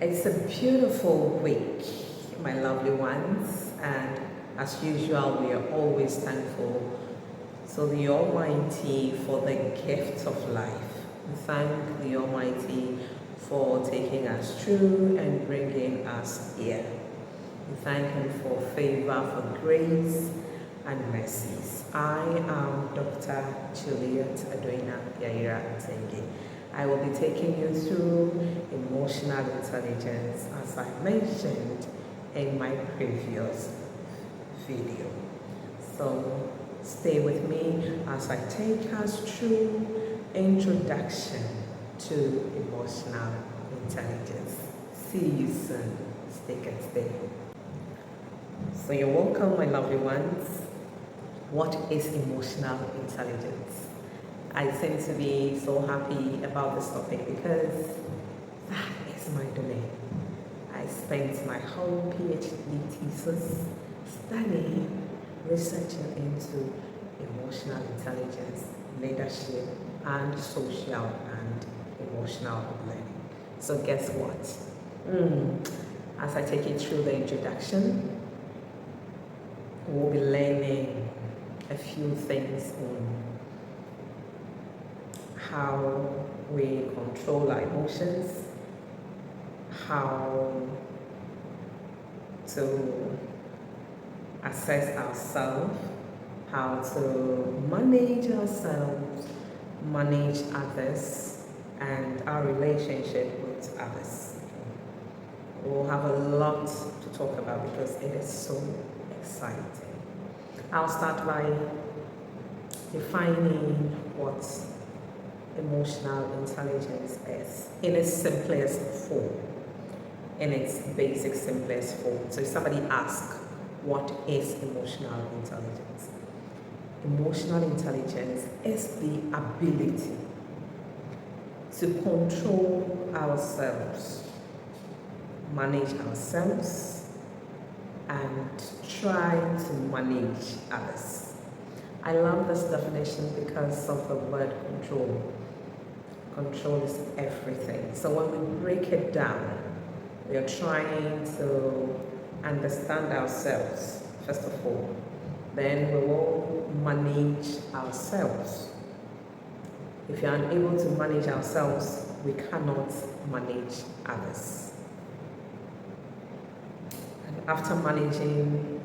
It's a beautiful week, my lovely ones, and as usual, we are always thankful to the Almighty for the gift of life. We thank the Almighty for taking us through and bringing us here. We thank Him for favor, for grace, and mercies. I am Dr. Juliet Adoina Yaira Tengi. I will be taking you through emotional intelligence as I mentioned in my previous video. So stay with me as I take us through introduction to emotional intelligence. See you soon. Stick and stay. So you're welcome, my lovely ones. What is emotional intelligence? I seem to be so happy about this topic because that is my domain. I spent my whole PhD thesis studying, researching into emotional intelligence, leadership, and social and emotional learning. So guess what? As I take you through the introduction, we'll be learning a few things on how we control our emotions, how to assess ourselves, how to manage ourselves, manage others, and our relationship with others. We'll have a lot to talk about because it is so exciting. I'll start by defining what emotional intelligence is in its simplest form, in its basic simplest form. So if somebody asks, what is emotional intelligence? Emotional intelligence is the ability to control ourselves, manage ourselves, and try to manage others. I love this definition because of the word control. Control is everything. So when we break it down, we are trying to understand ourselves, first of all. Then we will manage ourselves. If you are unable to manage ourselves, we cannot manage others. And after managing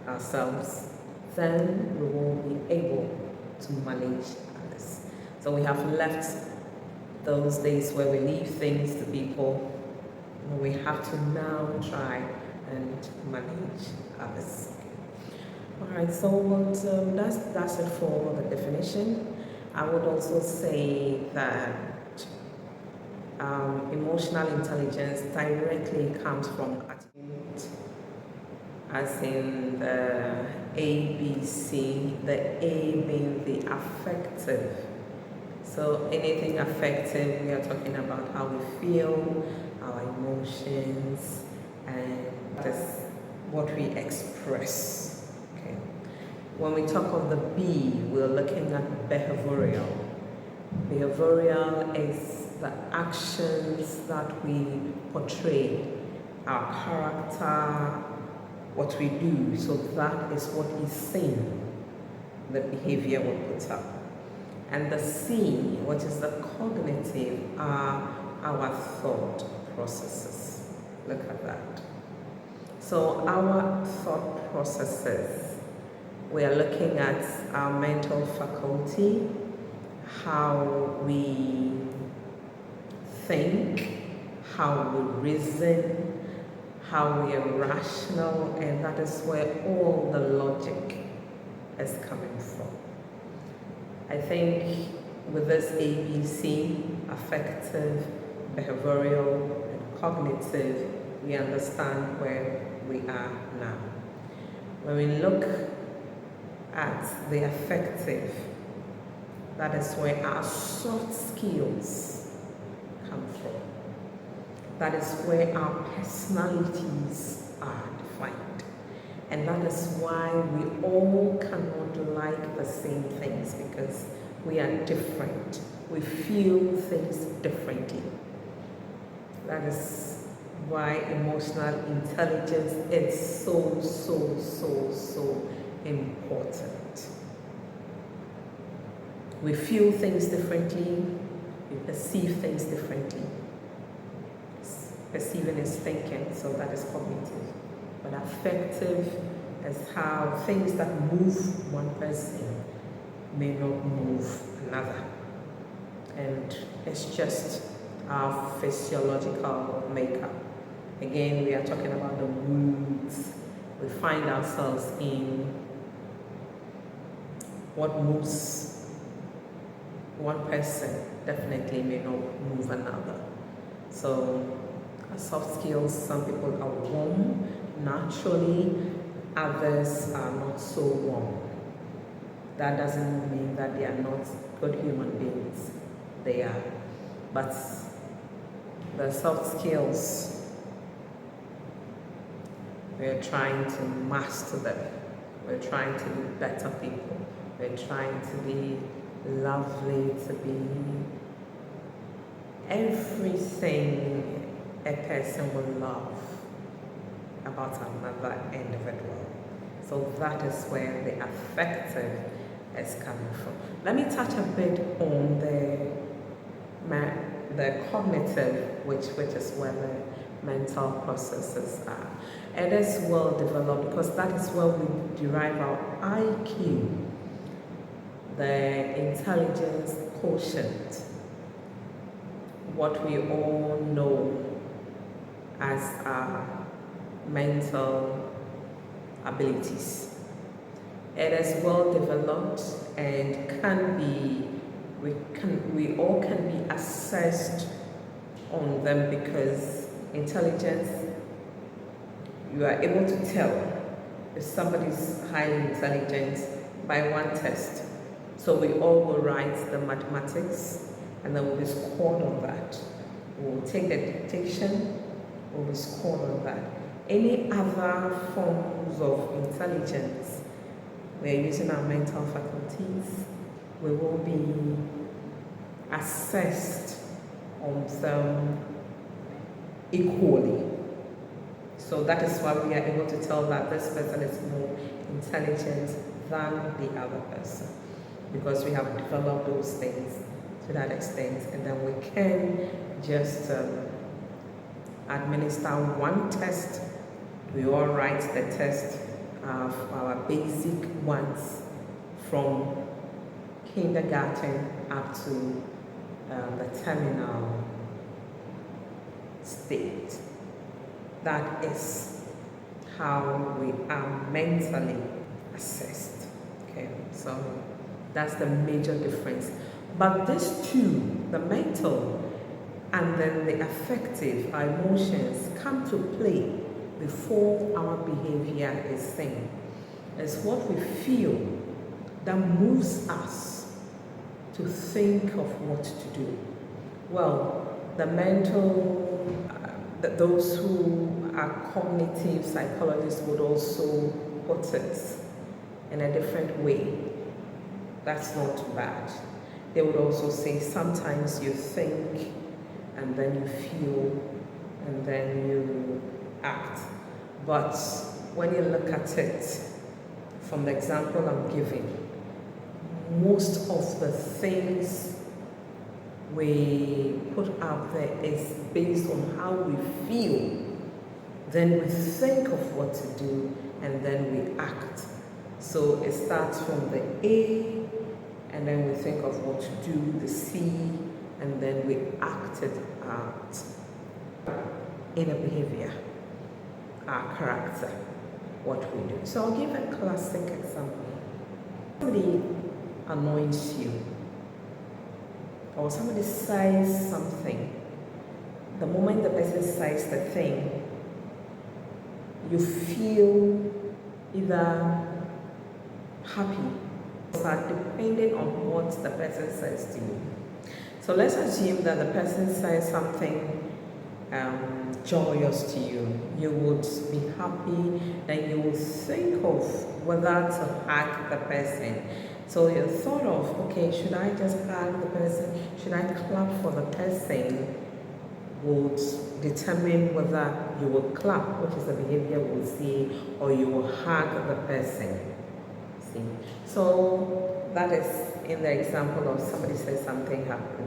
ourselves, then we will be able to manage others. So we have left those days where we leave things to people. We have to now try and manage others. All right, so that's it for the definition. I would also say that emotional intelligence directly comes from attitude, as in the ABC, the A being the affective. So anything affective, we are talking about how we feel, our emotions, and that's what we express. Okay. When we talk of the B, we're looking at behavioral. Behavioral is the actions that we portray, our character, what we do. So that is what is seen, the behavior we put up. And the C, which is the cognitive, are our thought processes. Look at that. So our thought processes, we are looking at our mental faculty, how we think, how we reason, how we are rational, and that is where all the logic is coming from. I think with this ABC, affective, behavioral, and cognitive, we understand where we are now. When we look at the affective, that is where our soft skills come from. That is where our personalities are defined. And that is why we all cannot like the same things, because we are different. We feel things differently. That is why emotional intelligence is so important. We feel things differently, we perceive things differently. Perceiving is thinking, so that is cognitive. But affective is how things that move one person may not move another. And it's just our physiological makeup. Again, we are talking about the moods we find ourselves in, what moves one person definitely may not move another. So soft skills, some people are warm naturally, others are not so warm. That doesn't mean that they are not good human beings. They are. But the soft skills, we're trying to master them. We're trying to be better people. We're trying to be lovely, to be everything a person will love about another individual. So that is where the affective is coming from. Let me touch a bit on the cognitive, which is where the mental processes are. It is well developed because that is where we derive our IQ, the intelligence quotient, what we all know as our mental abilities. It is well developed and we all can be assessed on them, because intelligence, you are able to tell if somebody is highly intelligent by one test. So we all will write the mathematics and then we'll be scored on that. We'll take the dictation, we'll be scored on that. Any other forms of intelligence, we're using our mental faculties, we will be assessed on them equally. So that is why we are able to tell that this person is more intelligent than the other person, because we have developed those things to that extent, and then we can just administer one test. We all write the test of our basic ones from kindergarten up to the terminal state. That is how we are mentally assessed. Okay, so that's the major difference. But these two, the mental and then the affective, our emotions, come to play before our behavior is seen. It's what we feel that moves us to think of what to do. Well, the mental, those who are cognitive psychologists would also put it in a different way. That's not bad. They would also say sometimes you think and then you feel and then you act. But when you look at it from the example I'm giving, most of the things we put out there is based on how we feel. Then we think of what to do and then we act. So it starts from the A, and then we think of what to do, the C, and then we act it out in a behavior, our character, what we do. So I'll give a classic example. Somebody annoys you, or somebody says something. The moment the person says the thing, you feel either happy or depending on what the person says to you. So let's assume that the person says something joyous to you. You would be happy and you would think of whether to hug the person. So you thought of, okay, should I just hug the person? Should I clap for the person? would determine whether you will clap, which is the behavior we'll see, or you will hug the person. See? So that is in the example of somebody says something happy,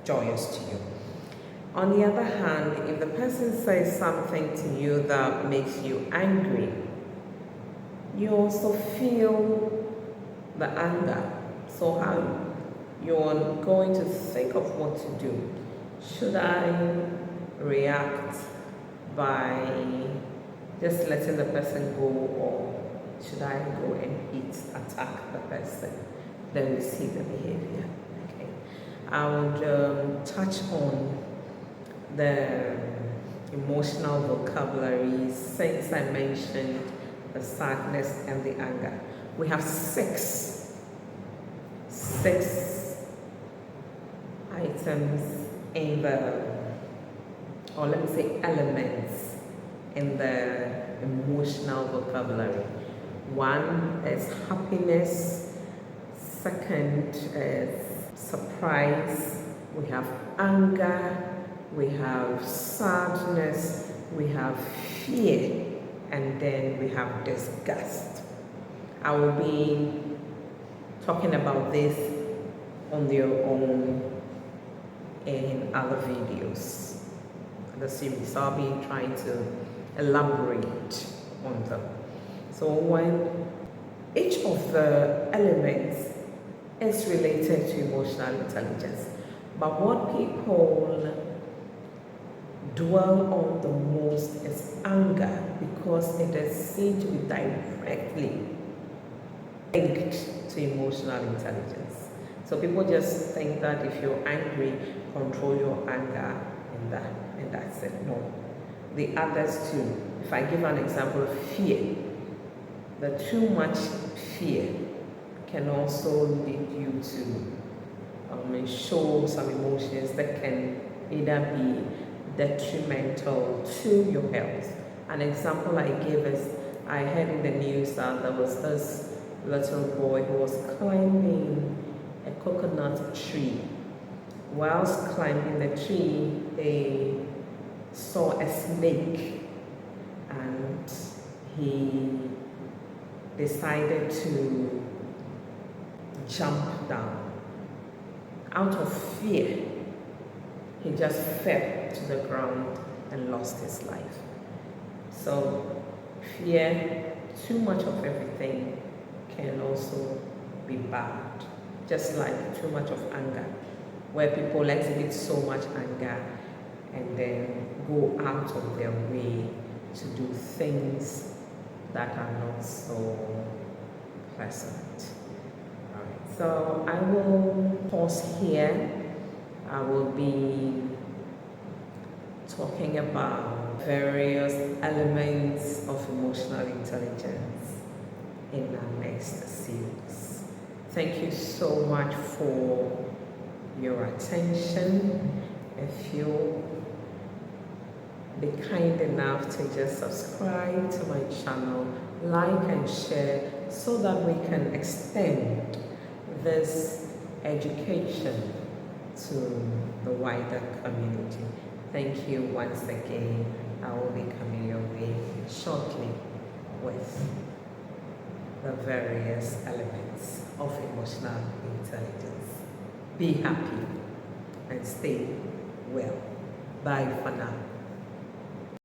joyous to you. On the other hand, if the person says something to you that makes you angry, you also feel the anger. So how you're going to think of what to do. Should I react by just letting the person go, or should I go and attack the person? Then we see the behavior. Okay, I would touch on the emotional vocabulary since I mentioned the sadness and the anger. We have six items in the, or let me say elements in the emotional vocabulary. One is happiness, second is surprise, we have anger, we have sadness, we have fear, and then we have disgust. I will be talking about this on their own in other videos in the series. So I'll be trying to elaborate on them. So when each of the elements is related to emotional intelligence, but what people dwell on the most is anger, because it is seen to be directly linked to emotional intelligence. So people just think that if you're angry, control your anger, and that's it. No, the others too. If I give an example of fear, the too much fear can also lead you to show some emotions that can either be detrimental to your health. An example I gave is, I heard in the news that there was this little boy who was climbing a coconut tree. Whilst climbing the tree, they saw a snake, and he decided to jump down. Out of fear, he just fell to the ground and lost his life. So fear, too much of everything, can also be bad. Just like too much of anger, where people exhibit so much anger and then go out of their way to do things that are not so pleasant. All right, so I will pause here. I will be talking about various elements of emotional intelligence in our next series. Thank you so much for your attention. If you'll be kind enough to just subscribe to my channel, like and share, so that we can extend this education to the wider community. Thank you once again. I will be coming your way shortly with the various elements of emotional intelligence. Be happy and stay well. Bye for now.